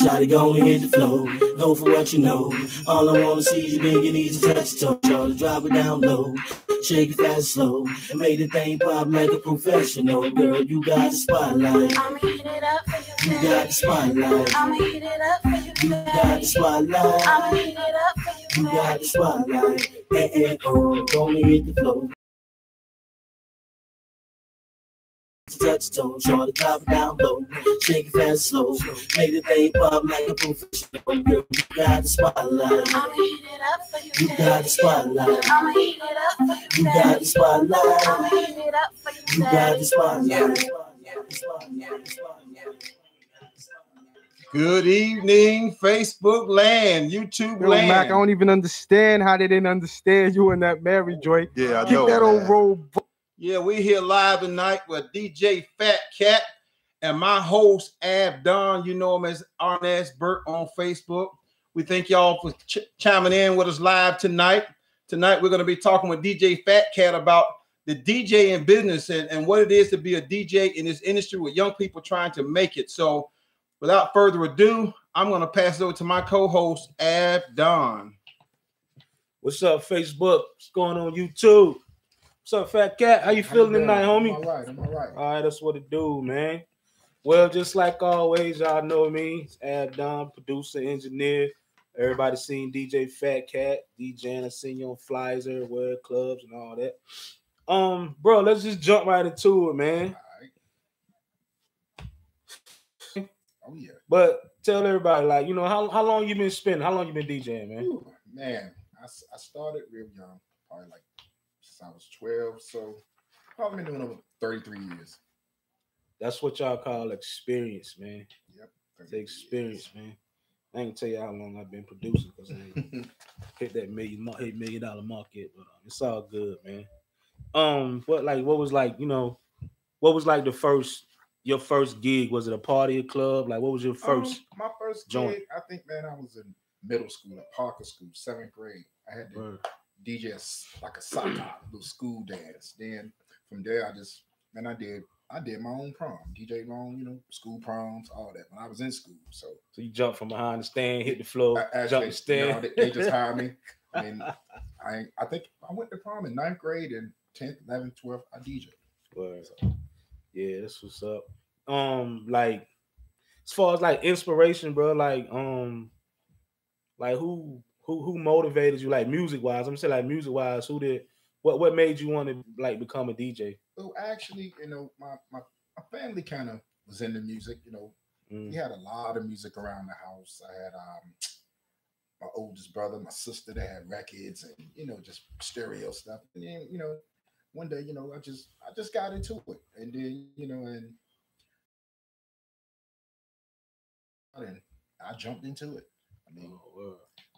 Shawty gonna hit the flow, go for what you know. All I wanna see is you bend your knees and touch your toe. Shawty drop it down low, shake it fast and slow, and make the thing pop like a professional. Girl, you got the spotlight. I'ma heat it up for you. You got the spotlight. I'ma heat it up for you. You got the spotlight. I'ma heat it up for you. You got the spotlight. Oh, gonna hit the flow. Touch toe, short the top down low, shake it fast slow, make the thing pop like a professional. Girl, you got the spotlight. I'ma heat it up for you. You got the spotlight. I'ma heat it up for you. You got the spotlight. I'ma heat it up for you. You got the spotlight. Good evening, Facebook land, YouTube Yo, land. Mac, I don't even understand how they didn't understand you and that Mary joint. Yeah, I Keep know, that man. old roll. Yeah, we're here live tonight with DJ Fat Cat and my host, Ab Don. You know him as Arnez BURT on Facebook. We thank y'all for chiming in with us live tonight. Tonight, we're going to be talking with DJ Fat Cat about the DJing business and what it is to be a DJ in this industry with young people trying to make it. So, without further ado, I'm going to pass it over to my co-host, Ab Don. What's up, Facebook? What's going on, YouTube? What's up, Fat Cat? How you feeling tonight, homie? I'm all right. All right, that's what it do, man. Well, just like always, y'all know me. It's Ab Don, producer, engineer. Everybody seen DJ Fat Cat, DJing. I seen you on flyers everywhere, clubs and all that. Bro, let's just jump right into it, man. Oh yeah. But tell everybody, like, you know, how long you been spinning? How long you been DJing, man? Ooh, man, I started real young, probably like since I was 12. So probably been doing over 33 years. That's what y'all call experience, man. Yep. It's experience, man. I ain't tell you how long I've been producing because I ain't hit that $1 million market, but it's all good, man. What was like your first gig? Was it a party or club? Like, what was your first? My first joint? gig, I think, man, I was in middle school at Parker School, 7th grade. I had to DJ like a sock hop, little school dance. Then from there, I did my own prom, DJ my own, school proms, all that. When I was in school, so you jumped from behind the stand, hit the floor, actually, jumped the stand. They just hired me. I mean, I think I went to prom in 9th grade and 10th, 11th, 12th. I DJ. So, yeah, that's what's up. Like as far as like inspiration, bro, like who motivated you, like music wise? I'm gonna say like music wise, what made you want to like become a DJ? Well, actually, my family kind of was into music. We had a lot of music around the house. I had my oldest brother, my sister, they had records and just stereo stuff. And then one day I just got into it, and then and I jumped into it. I mean,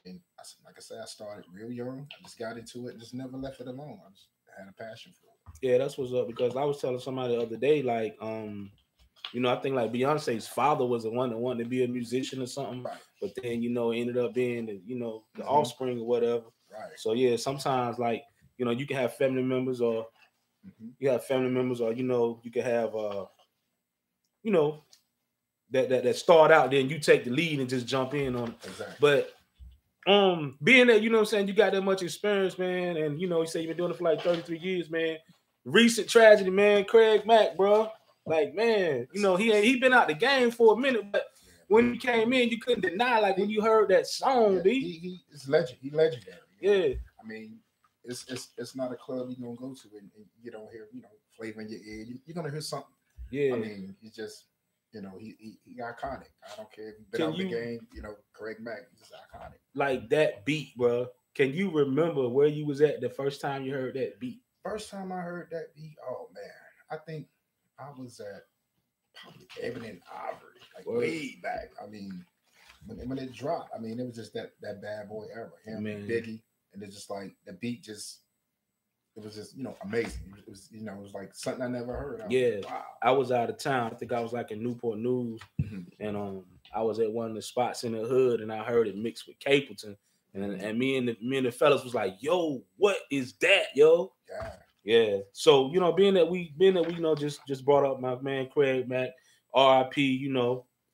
and like I said, I started real young. I just got into it and just never left it alone. I just had a passion for it. Yeah, that's what's up, because I was telling somebody the other day, like, I think like Beyonce's father was the one that wanted to be a musician or something, right. But then, ended up being, the offspring or whatever. Right. So yeah, sometimes like, you can have family members or you have family members or, you can have, that start out, then you take the lead and just jump in on it. Exactly. But being that, you got that much experience, man, and you say you've been doing it for like 33 years, man. Recent tragedy, man, Craig Mack, bro. Like, man, he been out the game for a minute, but when he came in, you couldn't deny, like when you heard that song, he is legend. He legendary. Yeah. I mean, it's not a club you're gonna go to and you don't hear, flavor in your ear. You're gonna hear something. Yeah. I mean, he's just he iconic. I don't care if you've been out the game, Craig Mack is iconic. Like that beat, bro. Can you remember where you was at the first time you heard that beat? First time I heard that beat, oh man, I think I was at probably Ebony and Ivory, like way back. I mean, when it dropped, I mean, it was just that bad boy era. Him and Biggie, and it's just like the beat it was just amazing. It was it was like something I never heard. Wow. I was out of town. I think I was like in Newport News, and I was at one of the spots in the hood, and I heard it mixed with Capleton, and me and the fellas was like, "Yo, what is that, yo?" Yeah. So being that we just brought up my man Craig Mack, R.I.P.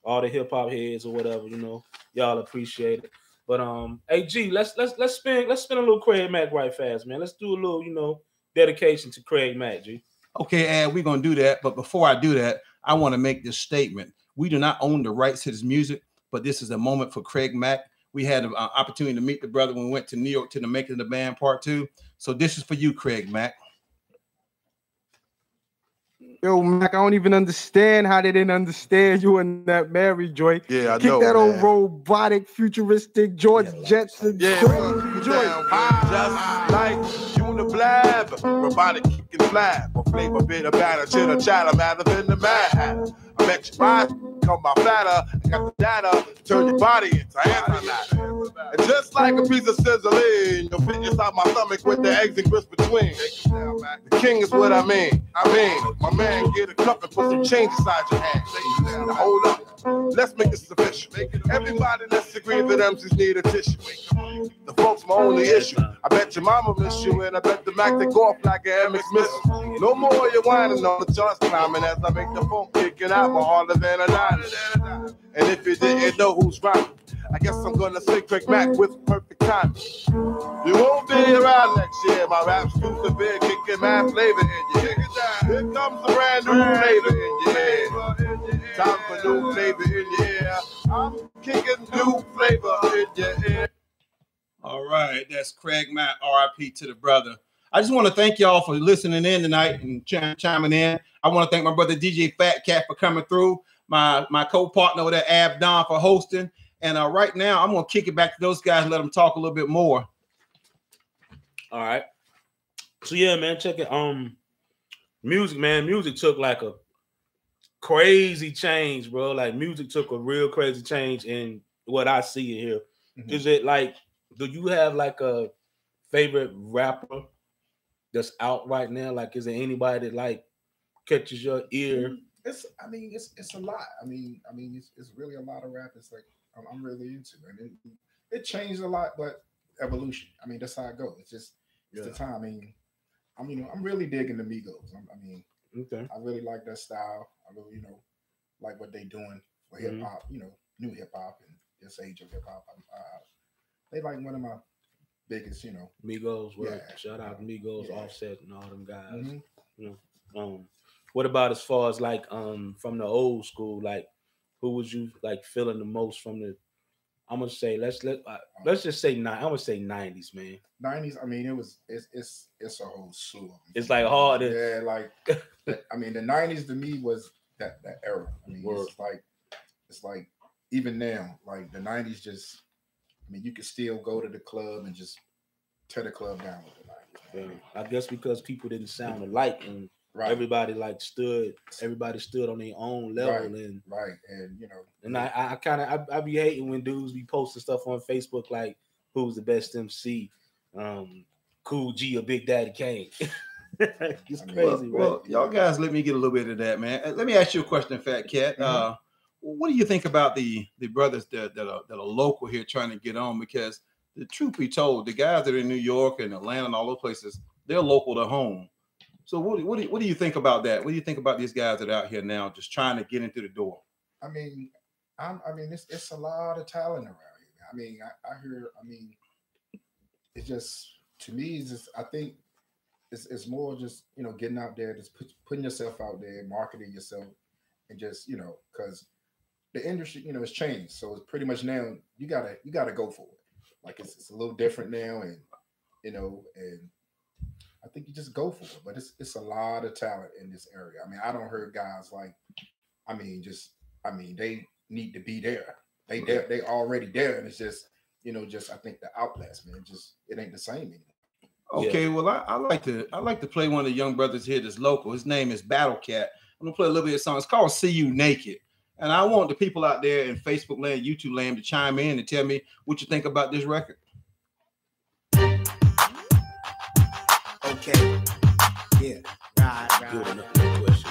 all the hip hop heads or whatever, you know, y'all appreciate it. But hey G, let's spin a little Craig Mack right fast, man. Let's do a little, you know, dedication to Craig Mack, G. Okay, Ad, we're gonna do that. But before I do that, I want to make this statement. We do not own the rights to this music, but this is a moment for Craig Mack. We had an opportunity to meet the brother when we went to New York to the Making of the Band Part 2. So this is for you, Craig Mack. Yo, Mac, I don't even understand how they didn't understand you in that Mary joint. Yeah, I Kick know, that old man. robotic, futuristic George Jetson. Yeah, crazy joint. just like Uniblab, robotic kicking flab, or flavor bit of batter, chitter chatter, matter than the mad. I bet you buy, come my fatter, I got the data, turn your body into antimatter. And just like a piece of sizzling, you'll fit inside my stomach with the eggs and grits between. The king is what I mean. My man, get a cup and put some change inside your hand. Now hold up, let's make this official. Everybody, let's agree that MCs need a tissue. The folks my only issue. I bet your mama miss you, and I bet the Mac take off like an MX missile. No more you whining on the charts climbing as I make the phone kicking out more harder than a nine. And if you didn't know who's right, I guess I'm gonna say Craig Mack with perfect timing. You won't be around next year. My rap's too severe, kicking mad flavor in your ear. Here comes a brand new flavor in your ear. Time for new flavor in your ear. I'm kicking new flavor in your ear. All right, that's Craig Mack, RIP to the brother. I just want to thank y'all for listening in tonight and chiming in. I want to thank my brother DJ Fat Cat for coming through, my co-partner with that Ab Don for hosting. And right now, I'm going to kick it back to those guys and let them talk a little bit more. All right. So, yeah, man, check it. Music, man. Music took like a crazy change, bro. Like, music took a real crazy change in what I see in here. Mm-hmm. Is it like, do you have like a favorite rapper that's out right now? Like, is there anybody that like catches your ear? It's a lot. I mean, it's really a lot of rap. It's like I'm really into it. And it changed a lot, but evolution. I mean, that's how it goes. It's just the time. I mean, I'm really digging the Migos. Okay. I really like that style. I really, like what they doing for hip hop. New hip hop and this age of hip hop. They like one of my biggest, Migos. Yeah. Shout out to Migos, Offset, and all them guys. Mm-hmm. What about as far as like from the old school? Like, who was you like feeling the most from the? I'm gonna say let's just say I'm gonna say 90s, man. 90s. I mean, it's a whole slew. It's like hard. Yeah, like I mean, the 90s to me was that era. I mean, it's like even now, like the 90s just. I mean, you could still go to the club and just tear the club down with the 90s. Yeah. I guess because people didn't sound alike and everybody everybody stood on their own level and and I kind of I be hating when dudes be posting stuff on Facebook like who's the best MC, Cool G or Big Daddy Kane. It's crazy, well, y'all guys, let me get a little bit of that, man. Let me ask you a question, Fat Cat. Mm-hmm. What do you think about the brothers that are local here trying to get on? Because the truth be told, the guys that are in New York and Atlanta and all those places, they're local to home. So what do you think about that? What do you think about these guys that are out here now just trying to get into the door? I mean, it's a lot of talent around here. I mean, I hear. I mean, it's just to me, it's just I think it's more just getting out there, just putting yourself out there, marketing yourself, and just because. The industry, has changed. So it's pretty much now you gotta go for it. Like it's a little different now, and and I think you just go for it. But it's a lot of talent in this area. I mean, I don't hear guys like, they need to be there. They already there, and it's just I think the outlets, man, it ain't the same anymore. Okay, well I like to play one of the young brothers here that's local. His name is Battle Cat. I'm gonna play a little bit of song. It's called "See You Naked." And I want the people out there in Facebook land, YouTube land to chime in and tell me what you think about this record. Okay. Yeah. Right. Good enough question.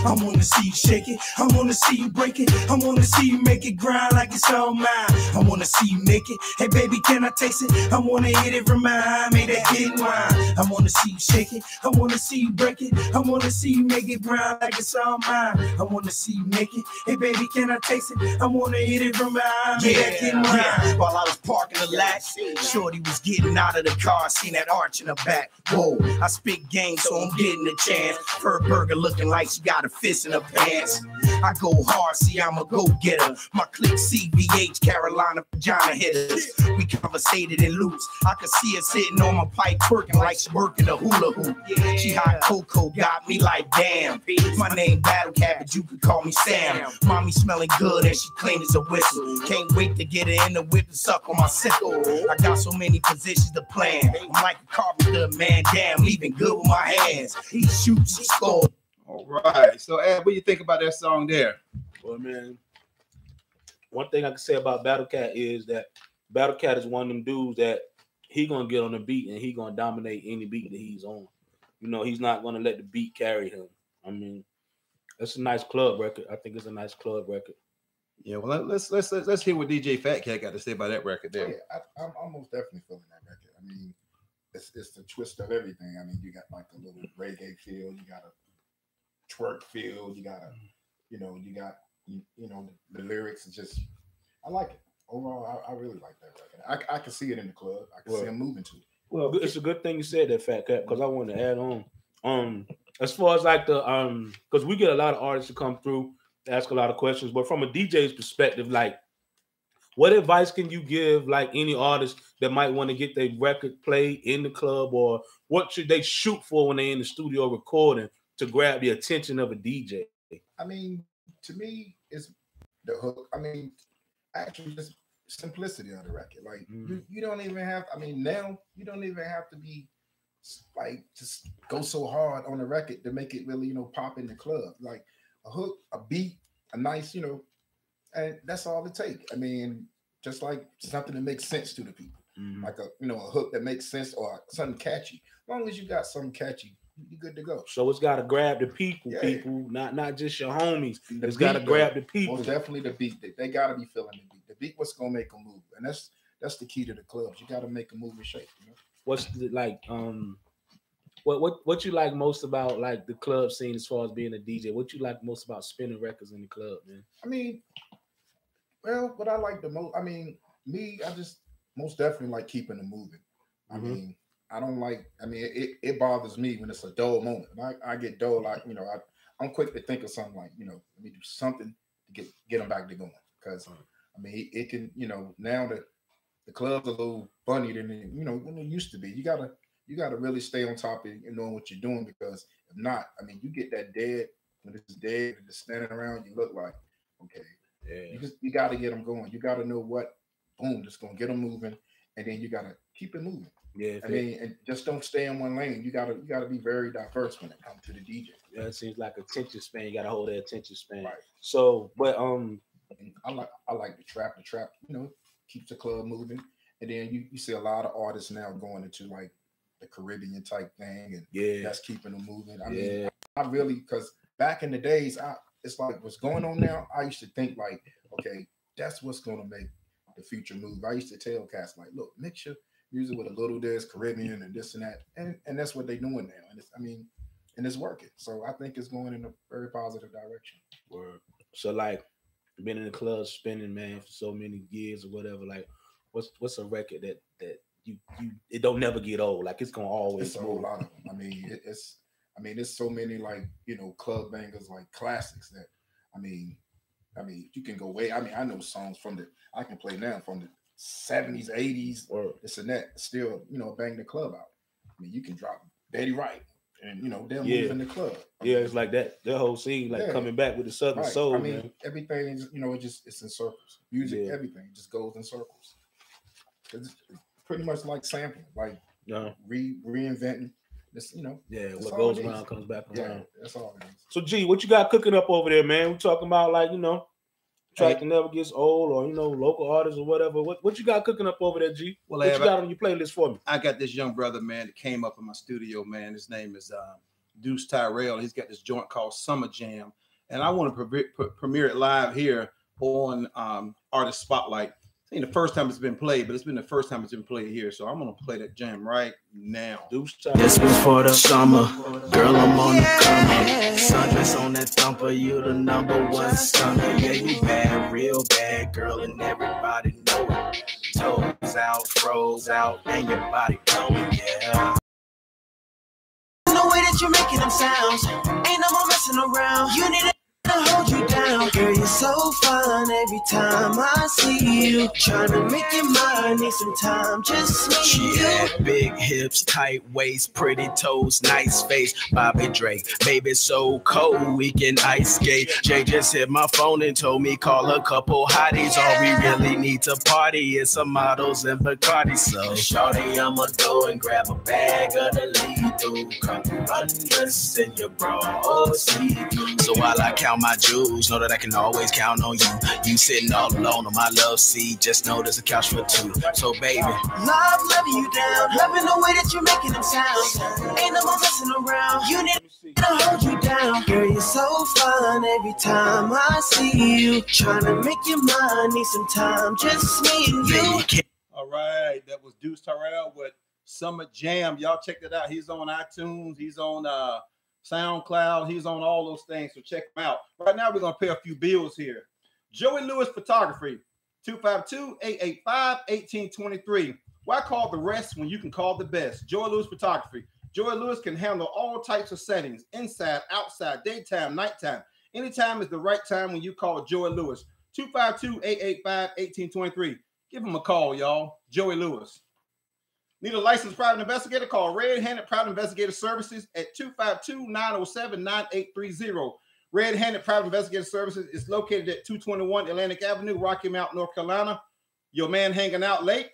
I wanna see you shake it. I wanna see you break it. I wanna see you make it grind like it's all mine. I wanna see you naked. Hey baby, can I taste it? I wanna hit it from behind, make that get wine. I wanna see you shake it. I wanna see you break it. I wanna see you make it brown like it's all mine. I wanna see you naked. Hey baby, can I taste it? I wanna hit it from behind. Yeah. While I was parking the lot, shorty was getting out of the car. Seen that arch in the back. Whoa, I spit game, so I'm getting a chance. Her burger looking like she got a fist in her pants. I go hard, see I'm a go-getter. My clique CVH, Carolina vagina hitters. We conversated and loose. I could see her sitting on my pipe twerking like she working a hula hoop. She hot cocoa, got me like damn. My name Battle Cat, but you could call me Sam. Mommy smelling good and she clean as a whistle. Can't wait to get her in the whip and suck on my sickle. I got so many positions to plan. I'm like a carpenter, man, damn, leaving good with my hands. He shoots, he scores. All right. So, Ed, what do you think about that song there? Well, man, one thing I can say about Battle Cat is that Battle Cat is one of them dudes that he gonna get on the beat and he gonna dominate any beat that he's on. You know, he's not gonna let the beat carry him. I mean, it's a nice club record. I think it's a nice club record. Yeah, well, let's hear what DJ Fat Cat got to say about that record there. Yeah, I'm almost definitely feeling that record. I mean, it's the twist of everything. I mean, you got like a little reggae feel, you got a twerk feel, you got a, you know, the lyrics are just, I like it. Overall, I really like that record. I can see it in the club. I can see him moving to it. Well, it's a good thing you said that, Fat Cat, because I want to add on. As far as like the because we get a lot of artists to come through, ask a lot of questions, but from a DJ's perspective, like, what advice can you give like any artist that might want to get their record played in the club, or what should they shoot for when they're in the studio recording to grab the attention of a DJ? I mean, to me, it's the hook. I mean, actually, just simplicity of the record. Like you don't even have. I mean, now you don't even have to be like just go so hard on the record to make it really, pop in the club. Like a hook, a beat, a nice, and that's all it takes. I mean, just like something that makes sense to the people, like a hook that makes sense or something catchy. As long as you got something catchy, you're good to go. So it's got to grab the people, not just your homies. It's got to grab the people. Most definitely the beat. They got to be feeling the beat. The beat, what's gonna make them move, and that's the key to the clubs. You got to make them move and shake. What's the, like what you like most about like the club scene as far as being a DJ? What you like most about spinning records in the club, man? I mean, well, what I like the most, I mean, I just most definitely like keeping them moving. I mean, I don't like, it bothers me when it's a dull moment. I get dull, like, I'm quick to think of something like, let me do something to get them back to going. Because, I mean, it can, now that the club's a little funny than, when it used to be. You gotta really stay on top of knowing what you're doing, because if not, I mean, you get that dead, when it's dead and just standing around, you look like, okay. Yeah. You got to get them going. You got to know what, boom, just going to get them moving, and then you got to keep it moving. Yeah, I mean, and just don't stay in one lane. You got to be very diverse when it comes to the DJ. Yeah, it seems like attention span. You got to hold that attention span. Right. So, but and I like the trap. The trap, keeps the club moving, and then you see a lot of artists now going into like the Caribbean type thing, and that's keeping them moving. I mean, I really, because back in the days, it's like what's going on now. I used to think like, okay, that's what's going to make the future move. I used to tell cats like, look, mix your music with a little this Caribbean and this and that, and that's what they're doing now. And it's working. So I think it's going in a very positive direction. Word. So like, been in the club spinning, man, for so many years or whatever. Like, what's a record that you it don't never get old? Like it's gonna always. It's a whole lot of them. I mean, it's so many like club bangers, like classics that I mean you can go way. I mean, I know songs I can play now from the 70s, 80s, or this and that. Still, bang the club out. I mean, you can drop Betty Wright, and they'll move in the club. It's like that. Their whole scene, like coming back with the Southern soul. I mean, man. Everything is, it's in circles. Music, everything just goes in circles. It's pretty much like sampling, like reinventing. This, what goes around comes back around. Yeah, that's all it is. So, G, what you got cooking up over there, man? We talking about like track that never gets old, or local artists or whatever. What you got cooking up over there, G? Well, what you got on your playlist for me? I got this young brother, man, that came up in my studio, man. His name is Deuce Tyrell. He's got this joint called Summer Jam, and I want to premiere it live here on Artist Spotlight. ain't the first time it's been played, but it's been the first time it's been played here. So I'm gonna play that jam right now. This was for the summer. Girl, I'm on the come. Sundress on that thumper, you the #1 stunner. Yeah, you bad, real bad, girl, and everybody know it. Toes out, froze out, and your body glowing, yeah. The way that you're making them sounds, ain't no more messing around. You need to hold you down. Girl, you're so fun every time I see you. Trying to make your mind, need some time, just me. She had big hips, tight waist, pretty toes, nice face. Bobby Drake, baby so cold, we can ice skate. Jay just hit my phone and told me call a couple hotties. All we really need to party is some models and Bacardi. So shorty, I'ma go and grab a bag of the lethal. Come undress in your bra or see-through. So while I count my jewels, know that I can always count on you. You sitting all alone on my love seat, just know there's a couch for two. So baby, loving you down, loving the way that you're making them sounds. Ain't no more messing around. You need to hold you down. Girl, you're so fun every time I see you. Trying to make your mind, need some time, just me and you. All right, that was Deuce Terrell with Summer Jam. Y'all check that out. He's on iTunes. He's on SoundCloud. He's on all those things, so check him out. Right now, we're going to pay a few bills here. Joey Lewis Photography, 252-885-1823. Why call the rest when you can call the best? Joey Lewis Photography. Joey Lewis can handle all types of settings, inside, outside, daytime, nighttime. Anytime is the right time when you call Joey Lewis. 252-885-1823. Give him a call, y'all. Joey Lewis. Need a licensed private investigator? Call Red Handed Private Investigator Services at 252-907-9830. Red Handed Private Investigator Services is located at 221 Atlantic Avenue, Rocky Mount, North Carolina. Your man hanging out late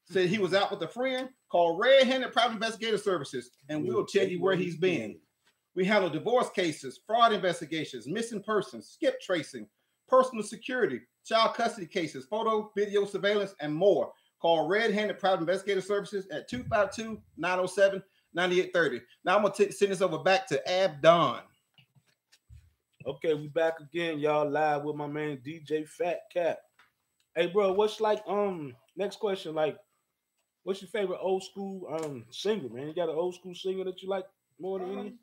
said he was out with a friend. Call Red Handed Private Investigator Services, and we'll tell you where he's been. We handle divorce cases, fraud investigations, missing persons, skip tracing, personal security, child custody cases, photo, video surveillance, and more. Call Red Handed Private Investigator Services at 252-907-9830. Now I'm gonna send this over back to Abdon. Okay, we back again, y'all, live with my man DJ Fat Cat. Hey, bro, what's like next question? Like, what's your favorite old school singer, man? You got an old school singer that you like more than any?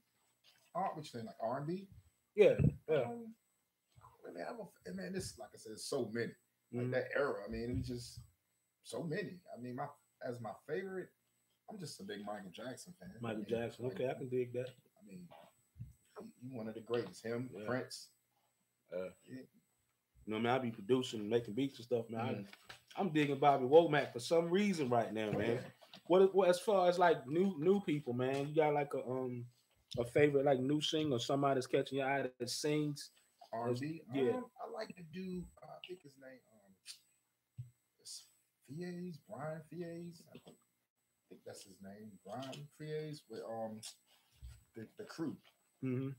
What you saying, like R&B? Yeah. Man, this, like I said, so many. Like that era. I mean, it's just so many. I mean, my favorite, I'm just a big Michael Jackson fan. Michael Jackson. Okay, I can dig that. I mean, he's one of the greatest. Him, Prince. You know, man, I be producing and making beats and stuff, man. I'm digging Bobby Womack for some reason right now, man. What as far as like new people, man? You got like a favorite like new singer or somebody that's catching your eye that sings? R&B? Yeah. I like to do, I think his name, Fies, Brian Fies. I think that's his name, Brian Fies, with the crew. Mm-hmm.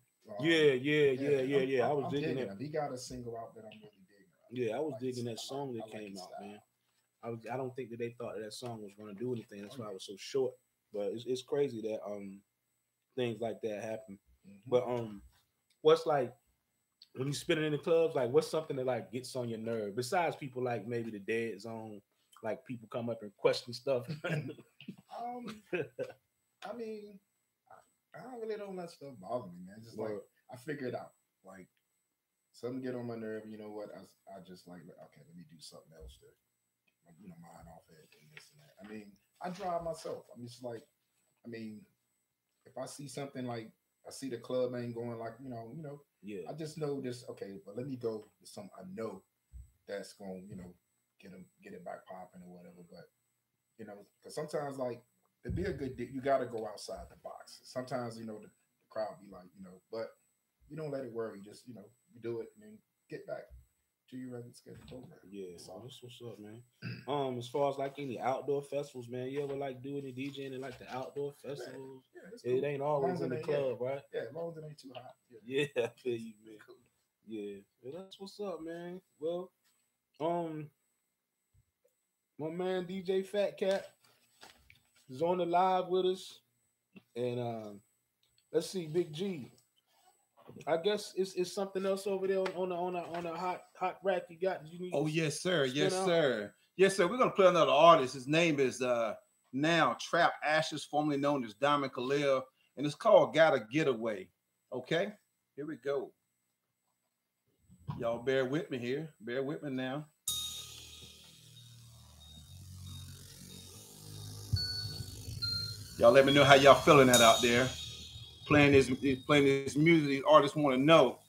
Yeah. I was digging it. He got a single out that I'm really digging. Yeah, I was digging that song that came out, man. I don't think that they thought that song was going to do anything. That's why it was so short. But it's crazy that things like that happen. Mm-hmm. But what's like when you spinning in the clubs, like what's something that like gets on your nerve besides people like maybe the dead zone, like people come up and question stuff? I mean, I don't really don't let stuff bother me, man. Just like I figure it out. Like something get on my nerve, you know what? I just like, okay, let me do something else to, mind off it and this and that. I mean, I drive myself. I'm just like, I mean, if I see something like I see the club ain't going like, yeah. I just know this, okay, but let me go to some I know that's going, get it back popping or whatever. But, because sometimes like to be a good dick, you got to go outside the box. Sometimes, the crowd be like, but you don't let it worry. Just, you do it and then get back to your regular schedule program. Yeah, so that's what's up, man. As far as like any outdoor festivals, man, you ever like do any DJing in like the outdoor festivals? Yeah, it ain't always in the club, right? Yeah, as long as it ain't too hot. Yeah, I feel you, man. Cool. Yeah, that's what's up, man. Well, my man DJ Fat Cat is on the live with us, and let's see, Big G. I guess it's something else over there on the hot rack you got. You need yes, sir. Yes, sir. We're gonna play another artist. His name is now Trap Ashes, formerly known as Diamond Khalil, and it's called Gotta Get Away. Okay, here we go. Y'all bear with me here. Bear with me now. Y'all let me know how y'all feeling that out there. Playing this music, these artists want to know.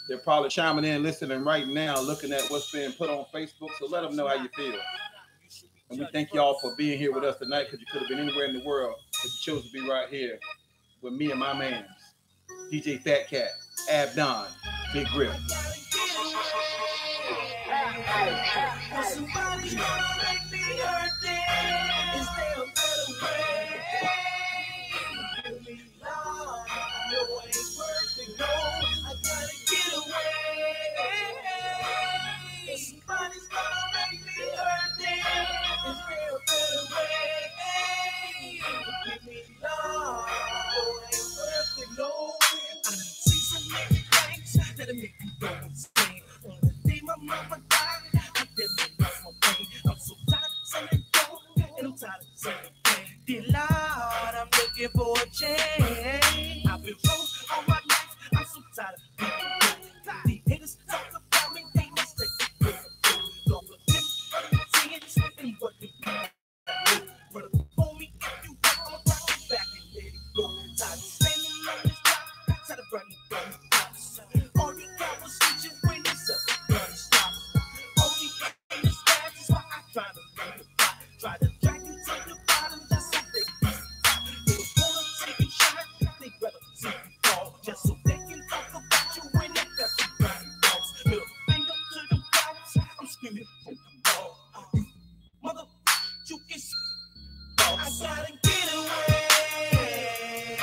They're probably chiming in, listening right now, looking at what's being put on Facebook. So let them know how you feel. And we thank y'all for being here with us tonight, because you could have been anywhere in the world, but you chose to be right here with me and my man, DJ Fat Cat, Ab Don, Big Grip. Dear Lord, I'm looking for a change. I've been wrong all my life. I'm so tired of being the haters talk about me. They mistake me. Don't forget sins and what they do. Brother, for me if you want, I'ma rock you back and let it go. Tired of standing on this block, tired of running from the cops. All you got was switching when it's up, gonna stop. Only in the stats is why I try to bring the fight. Try to drag you to the bottom just so they wanna take a shot, they rather see you fall, just so they can talk about you when they got some body dogs. Middle finger to the crowds, I'm screaming from the ball. Mother, you can I gotta get away,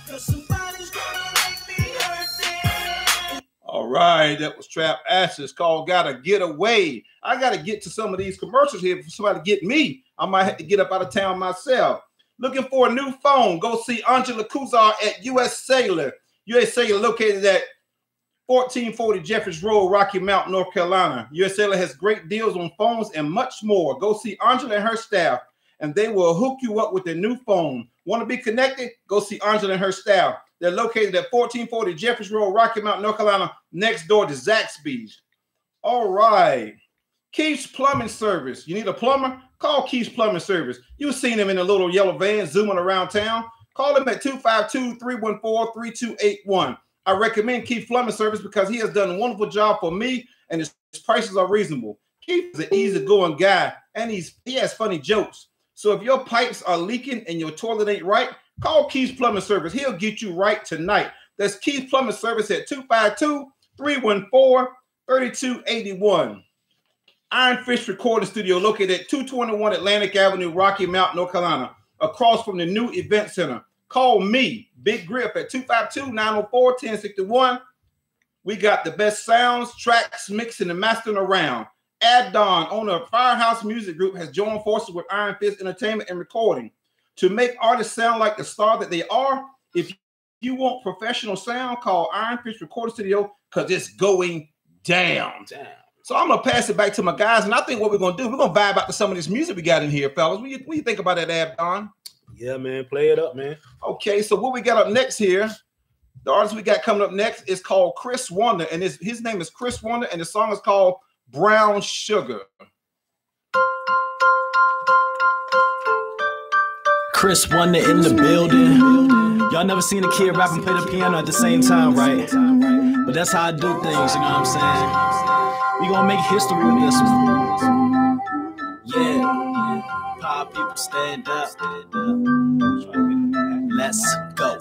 'cause somebody's gonna make me hurt them. All right, that was Trap Ashes, called Gotta Get Away. I gotta get to some of these commercials here for somebody to get me. I might have to get up out of town myself. Looking for a new phone? Go see Angela Kuzar at US Cellular. US Cellular located at 1440 Jeffers Road, Rocky Mount, North Carolina. US Cellular has great deals on phones and much more. Go see Angela and her staff, and they will hook you up with a new phone. Want to be connected? Go see Angela and her staff. They're located at 1440 Jeffers Road, Rocky Mount, North Carolina, next door to Zaxby's. All right. Keith's Plumbing Service. You need a plumber? Call Keith's Plumbing Service. You've seen them in a little yellow van zooming around town. Call them at 252-314-3281. I recommend Keith's Plumbing Service because he has done a wonderful job for me, and his prices are reasonable. Keith is an easygoing guy, and he has funny jokes. So if your pipes are leaking and your toilet ain't right, call Keith's Plumbing Service. He'll get you right tonight. That's Keith's Plumbing Service at 252-314-3281. Iron Fish Recording Studio located at 221 Atlantic Avenue, Rocky Mount, North Carolina, across from the new event center. Call me, Big Grip, at 252-904-1061. We got the best sounds, tracks, mixing, and mastering around. Ad Don, owner of Firehouse Music Group, has joined forces with Iron Fist Entertainment and Recording to make artists sound like the star that they are. If you want professional sound, call Iron Fist Recording Studio, because it's going down. So I'm going to pass it back to my guys, and I think what we're going to do, we're going to vibe out to some of this music we got in here, fellas. What do you think about that, Ab Don? Yeah, man. Play it up, man. Okay, so what we got up next here, the artist we got coming up next is called Chris Wonder, and his name is Chris Wonder, and the song is called Brown Sugar. Chris Wonder in the building. Y'all never seen a kid rap and play the piano at the same time, right? But that's how I do things, you know what I'm saying? We gonna make history with this one. Yeah. Pop people stand up. Let's go.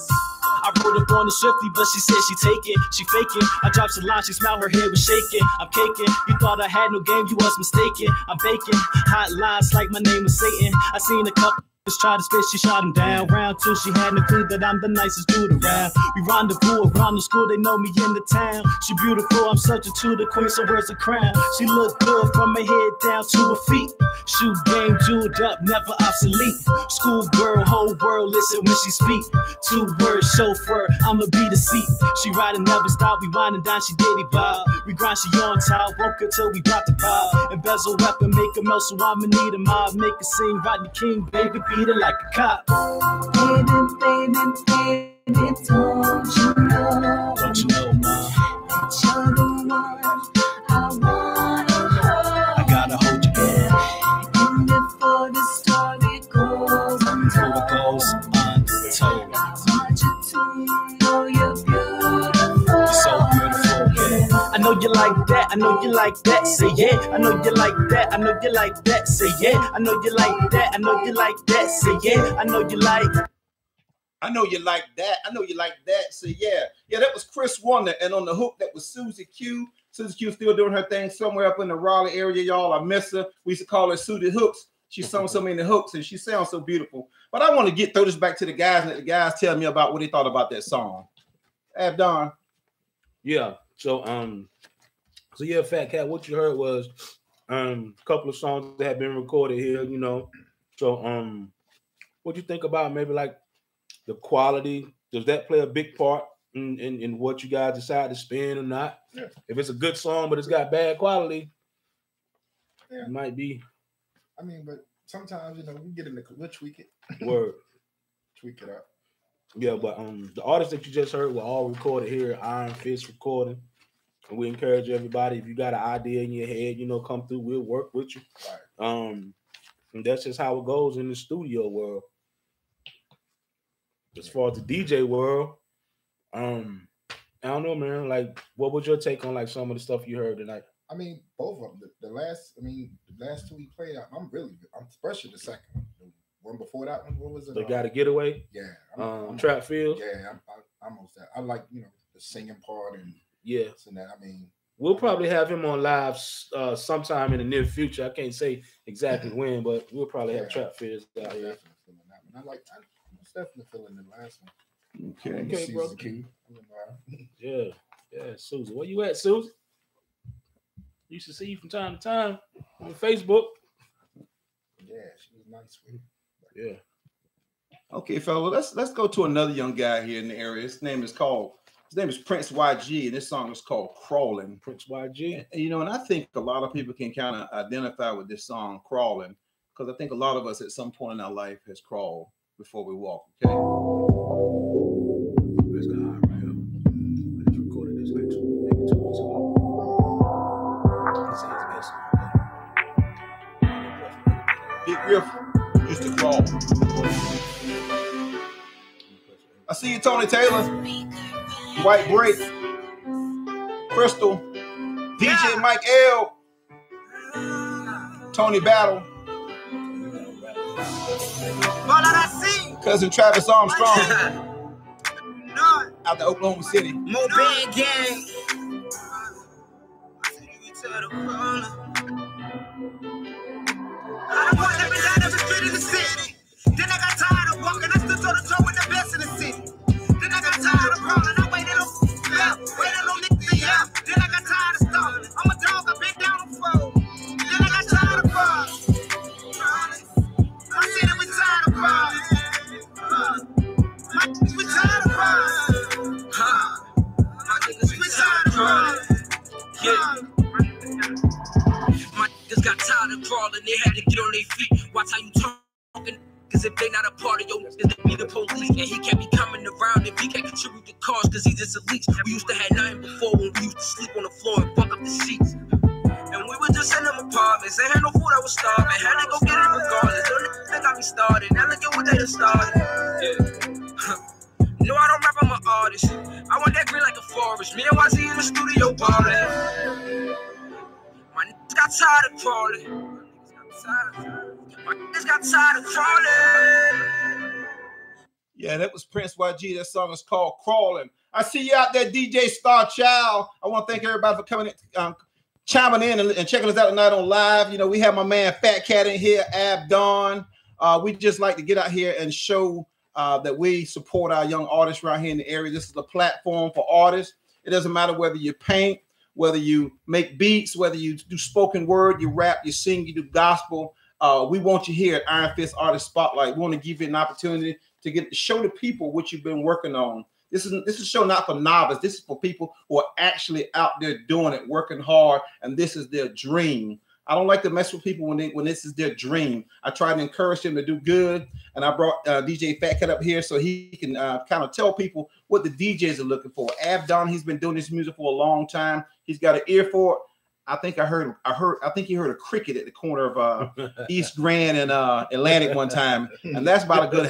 I rode up on the Swifty, but she said she take it. She faking. I dropped some lines, she smiled, her head was shaking. I'm caking. You thought I had no game, you was mistaken. I'm baking. Hot lines like my name was Satan. I seen a couple Just try to spit, she shot him down. Round two, she had no clue that I'm the nicest dude around. We rendezvous around the school, they know me in the town. She beautiful, I'm subject to the queen, so where's the crown? She look good from her head down to her feet. Shoe game jeweled up, never obsolete. School girl, whole world listen when she speak. 2 words, chauffeur, I'ma be the seat. She riding, never stop, we winding down, she diddy bob. We grind, she on top, woke her till we drop the bob. Embezzle weapon, make a melt, so I'ma need a mob. Make a scene, Rodney King, baby, beat her like a cop. Baby, don't you know? Don't you know, ma? That you're the one I wanna hold. I gotta hold you, girl. And before the story goes untold, Before it goes untold. I want you to know you're beautiful. You're so beautiful, yeah. I know you like that, I know you like that, say yeah. I know you like that, I know you like that, say yeah. I know you like that, I know you like that, say yeah. I know you like. I know you like that. I know you like that. So yeah. Yeah, that was Chris Wonder. And on the hook, that was Susie Q. Susie Q still doing her thing somewhere up in the Raleigh area, y'all. I miss her. We used to call her Susie Hooks. She sung so many hooks and she sounds so beautiful. But I want to throw this back to the guys and let the guys tell me about what they thought about that song. Abdon. Yeah. So yeah, Fat Cat, what you heard was a couple of songs that have been recorded here, you know. So what do you think about maybe like the quality? Does that play a big part in what you guys decide to spend or not? Yeah. If it's a good song but it's got bad quality, Yeah. it might be. I mean, but sometimes, you know, we get in the, we'll tweak it. Word. Tweak it up. Yeah, but the artists that you just heard were all recorded here, Iron Fist Recording. And we encourage everybody, if you got an idea in your head, you know, come through, we'll work with you. Right. And that's just how it goes in the studio world. As far as the DJ world, I don't know, man. Like, what was your take on like some of the stuff you heard tonight? I mean, both of them. The last two we played, I'm especially the second one. The one before that one, what was it? They Got a Getaway. Yeah. I'm Trap Fields. Yeah, I'm almost that. I like, you know, the singing part and yeah. And that. I mean, we'll probably have him on live sometime in the near future. I can't say exactly when, but we'll probably have Trap Fields out here. I'm definitely feeling the last one. Okay, bro. Yeah. Yeah, Susan. Where you at, Susan? Used to see you from time to time on Facebook. Yeah, she was nice with you. Yeah. Okay, fellas, let's go to another young guy here in the area. His name is Prince YG, and this song is called Crawling. Prince YG. And, you know, and I think a lot of people can kind of identify with this song, Crawling, because I think a lot of us at some point in our life has crawled before we walk, okay? This guy right here. I just recorded this like maybe 2 weeks ago. Big Riff used to crawl. I see you, Tony Taylor. White Break. Crystal. DJ Mike L. Tony Battle. Cousin Travis Armstrong. Out to Oklahoma City. More bad gang. I walked every down every street in the city. Then I got tired of walking. I stood toe to toe with the best in the city. Then I got tired of crawling. I waited on niggas, yeah. Then I got tired of stalling. I'm a dog. I've been down on fold. Then I got tired of crawling. I said that we tired of crawling. My niggas, we tired of crawling. My niggas, we tired of crawling. My niggas got tired of crawling. They had to get on their feet. Watch how you talking. Cause if they not a part of your niggas, they be the police. And he can't be coming around if he can't contribute the cause, cause he's just a leech. We used to have nothing before when we used to sleep on the floor and fuck up the sheets. And we was just in them apartments. They had no food, I was starving. Had to go get it regardless. Don't niggas got me started. Now look at what they done started. Yeah. No, I don't rap, I'm an artist. I want that green like a forest. Me and YZ in the studio ballin'. My niggas got tired of crawling. My niggas got tired of crawling. Yeah, that was Prince YG. That song is called Crawling. I see you out there, DJ Star Child. I want to thank everybody for coming in, chiming in and checking us out tonight on live. You know, we have my man Fat Cat in here, Abdon. We just like to get out here and show that we support our young artists right here in the area. This is a platform for artists. It doesn't matter whether you paint, whether you make beats, whether you do spoken word, you rap, you sing, you do gospel. We want you here at Iron Fist Artist Spotlight. We want to give you an opportunity to get to show the people what you've been working on. This is a show not for novices. This is for people who are actually out there doing it, working hard, and this is their dream. I don't like to mess with people when this is their dream. I try to encourage them to do good, and I brought DJ Fat Cat up here so he can kind of tell people what the DJs are looking for. Abdon, he's been doing this music for a long time. He's got an ear for it. I think he heard a cricket at the corner of East Grand and Atlantic one time, and that's about a good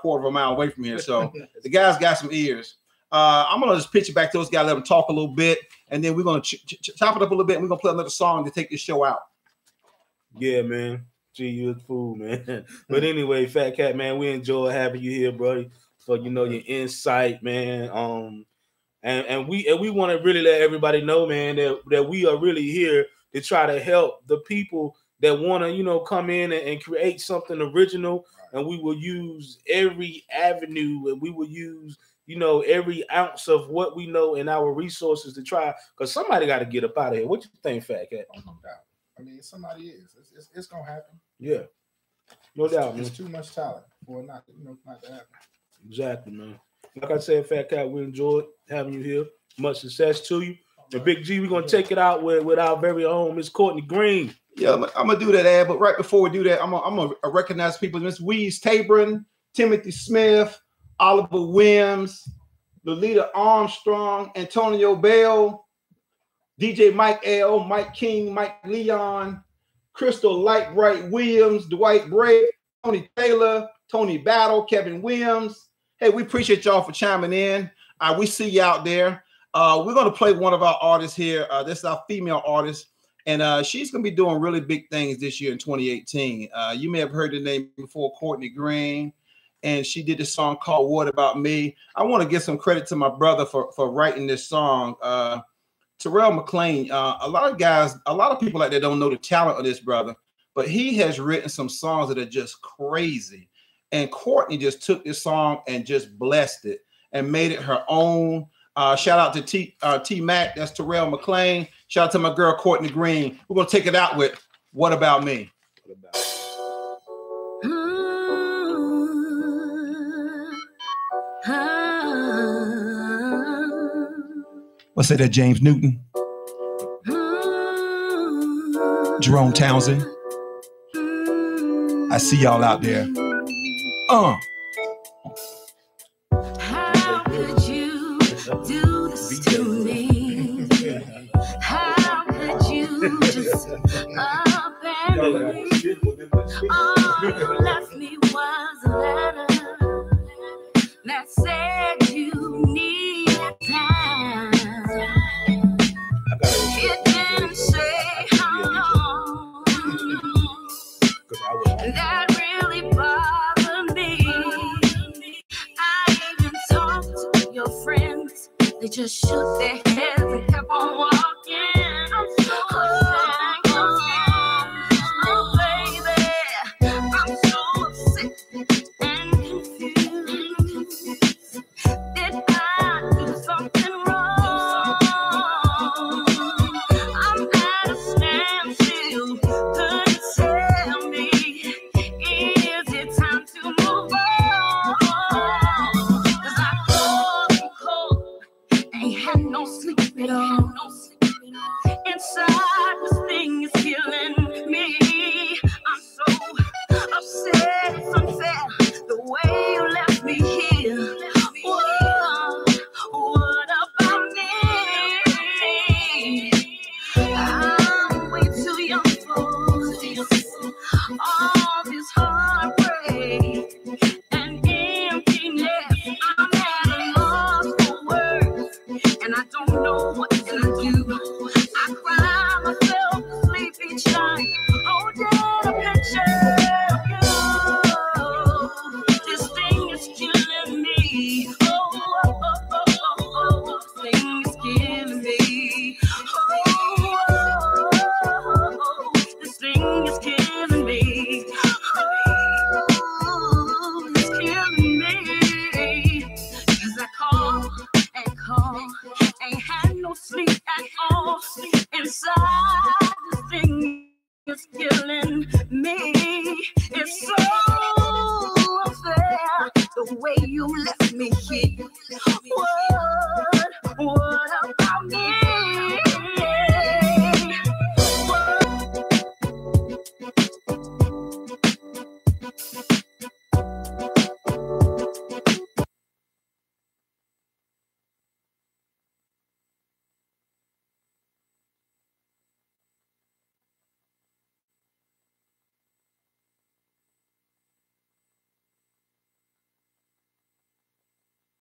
quarter of a mile away from here. So the guy's got some ears. I'm gonna just pitch it back to those guys, let them talk a little bit, and then we're gonna chop it up a little bit, and we're gonna play another song to take this show out. Yeah, man. Gee, you a fool, man. But anyway, Fat Cat, man, we enjoy having you here, bro. For your insight, man. And we want to really let everybody know, man, that we are really here to try to help the people that want to, come in and create something original. And we will use every avenue, and we will use every ounce of what we know in our resources to try, because somebody got to get up out of here. What you think, Fat Cat? Oh, no doubt. I mean, somebody is. It's gonna happen. Yeah, no doubt. There's too much talent for it not to happen. Exactly, man. Like I said, Fat Cat, we enjoyed having you here. Much success to you. And Big G, we're gonna take it out with our very own Miss Courtney Green. Yeah, I'm gonna do that, Ad. But right before we do that, I'm gonna recognize people. Miss Weeze Tabron, Timothy Smith, Oliver Williams, Lolita Armstrong, Antonio Bell, DJ Mike L, Mike King, Mike Leon, Crystal Lightbright Williams, Dwight Bray, Tony Taylor, Tony Battle, Kevin Williams. Hey, we appreciate y'all for chiming in. We see you out there. We're going to play one of our artists here. This is our female artist, and she's going to be doing really big things this year in 2018. You may have heard the name before, Courtney Green, and she did this song called What About Me. I want to give some credit to my brother for writing this song. Terrell McLean, a lot of people out there don't know the talent of this brother, but he has written some songs that are just crazy. And Courtney just took this song and just blessed it and made it her own. Shout out to T Mac, that's Terrell McLean. Shout out to my girl Courtney Green. We're gonna take it out with What About Me. What about What's that, James Newton? Jerome Townsend. I see y'all out there. How could you do this to me? How could you just abandon me? All you left me was a letter that said you needed time. It didn't say how long. That really bothered me. I even talked to your friends. They just shook their heads and kept on walking. I'm so baby, I'm so upset and confused. Did I do something wrong? I'm at a standstill. Could you tell me, is it time to move on? 'Cause I cold, ain't had no sleep at all. Inside, this thing is killing me. I'm so upset, it's unfair the way you left me here. Whoa, what about me? I'm way too young for this. All this heartbreak and emptiness. I'm at a loss for words, and I don't know what to shit.